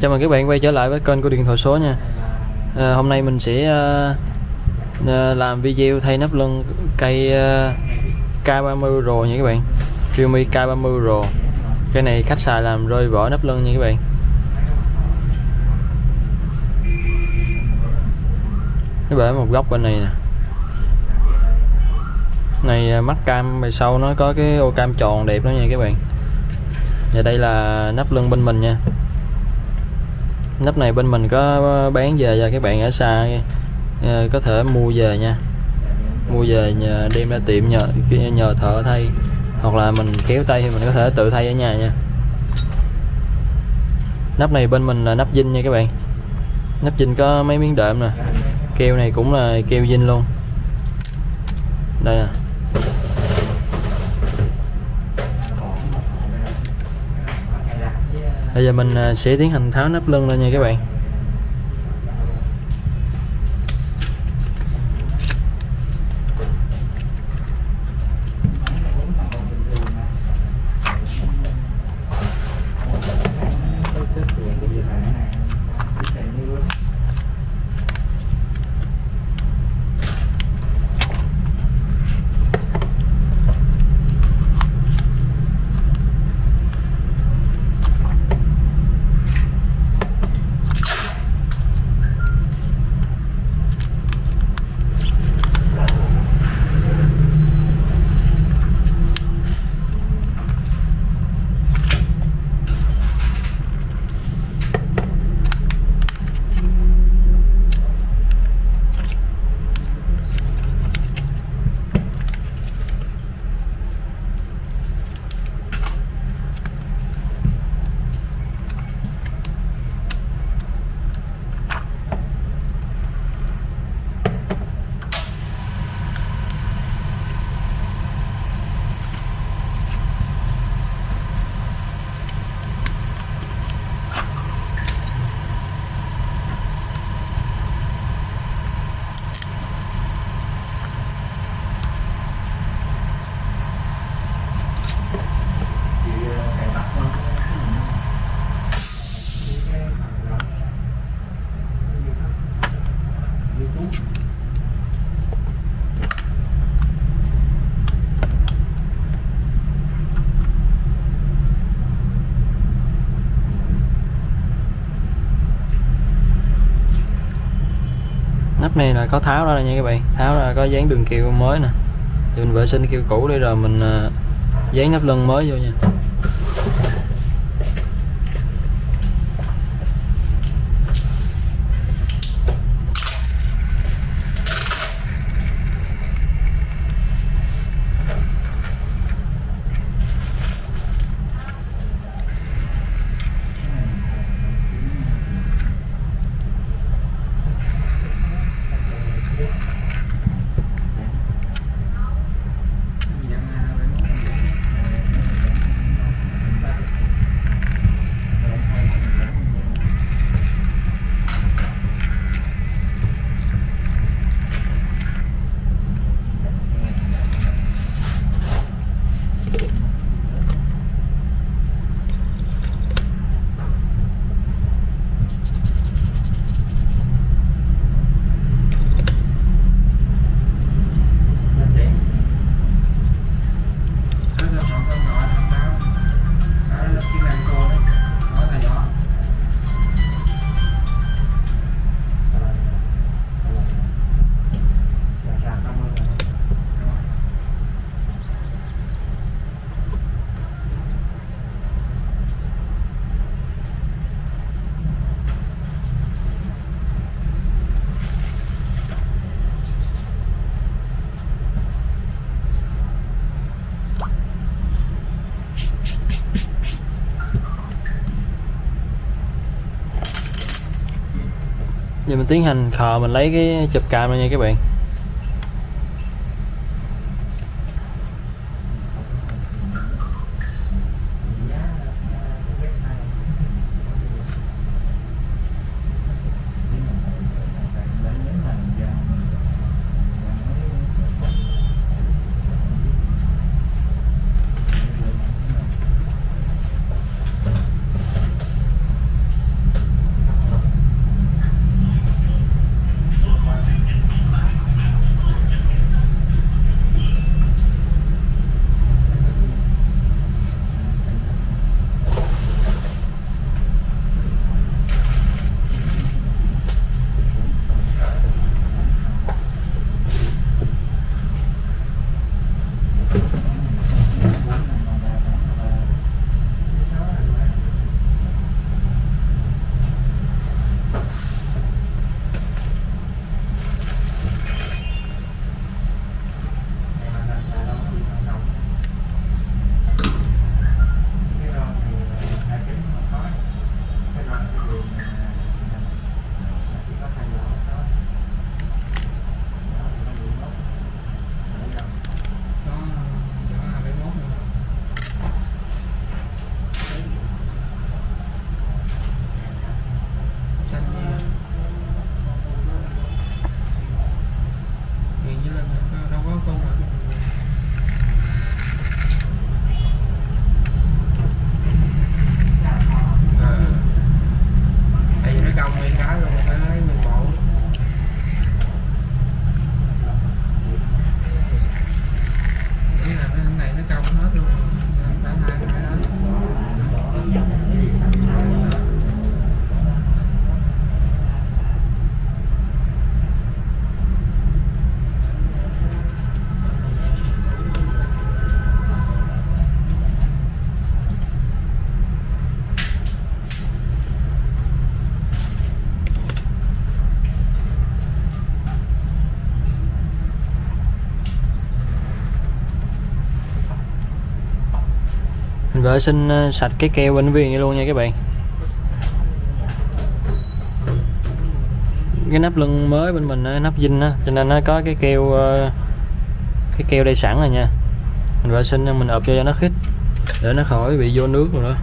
Chào mừng các bạn quay trở lại với kênh của Điện Thoại Số nha. Hôm nay mình sẽ làm video thay nắp lưng cây K30 Pro nha các bạn. Realme K30 Pro. Cây này khách xài làm rơi vỡ nắp lưng nha các bạn. Nó bể một góc bên này nè. Này mắt cam bề sau nó có cái ô cam tròn đẹp đó nha các bạn. Và đây là nắp lưng bên mình nha. Nắp này bên mình có bán về cho các bạn ở xa có thể mua về nha, mua về đem ra tiệm nhờ thợ thay, hoặc là mình khéo tay thì mình có thể tự thay ở nhà nha. Nắp này bên mình là nắp zin nha các bạn. Nắp zin có mấy miếng đệm nè, keo này cũng là keo zin luôn. Đây nè. Bây giờ mình sẽ tiến hành tháo nắp lưng lên nha các bạn. Nắp này là có tháo ra nha các bạn, tháo ra có dán đường keo mới nè. Thì mình vệ sinh keo cũ đi rồi mình dán nắp lưng mới vô nha. Giờ mình tiến hành khò, mình lấy cái chụp cam này nha các bạn. Mình vệ sinh sạch cái keo bên viên này luôn nha các bạn. Cái nắp lưng mới bên mình nắp zin á, cho nên nó có cái keo đây sẵn rồi nha. Mình vệ sinh mình ộp cho nó khít để nó khỏi bị vô nước rồi đó.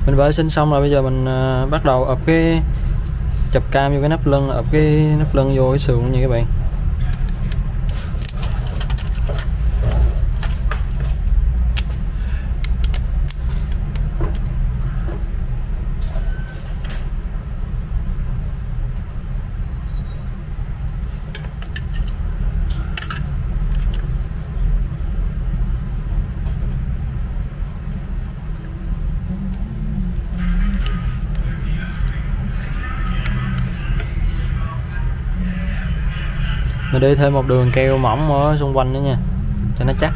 Mình vệ sinh xong rồi, bây giờ mình bắt đầu ập cái chụp cam vô cái nắp lưng, ập cái nắp lưng vô cái sườn nha các bạn. Mình đi thêm một đường keo mỏng ở xung quanh nữa nha, cho nó chắc.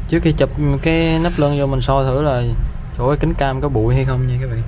Trước khi chụp cái nắp lưng vô mình soi thử là chỗ cái kính cam có bụi hay không nha các bạn.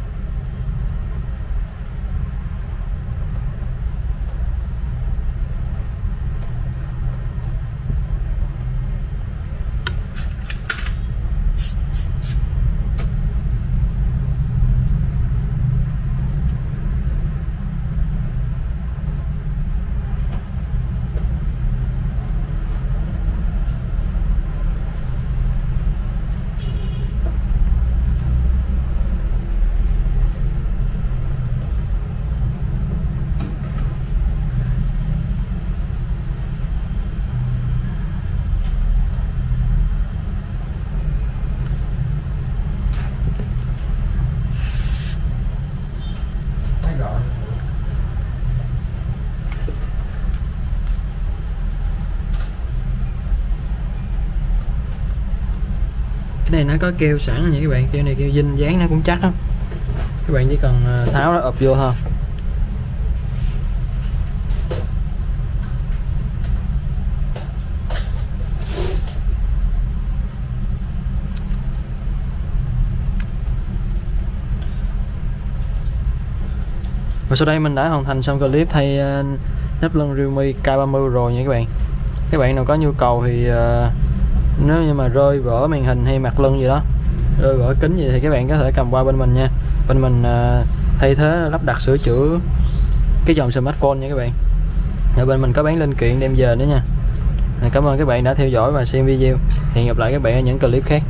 Cái này nó có keo sẵn nha các bạn, keo này keo zin dán nó cũng chắc lắm, các bạn chỉ cần tháo nó ập vô thôi. Và sau đây mình đã hoàn thành xong clip thay nắp lưng Realme K30 rồi nha các bạn. Các bạn nào có nhu cầu thì nếu như mà rơi vỡ màn hình hay mặt lưng gì đó, rơi vỡ kính gì thì các bạn có thể cầm qua bên mình nha. Bên mình thay thế lắp đặt sửa chữa cái dòng smartphone nha các bạn. Ở bên mình có bán linh kiện đem về nữa nha. Cảm ơn các bạn đã theo dõi và xem video. Hẹn gặp lại các bạn ở những clip khác.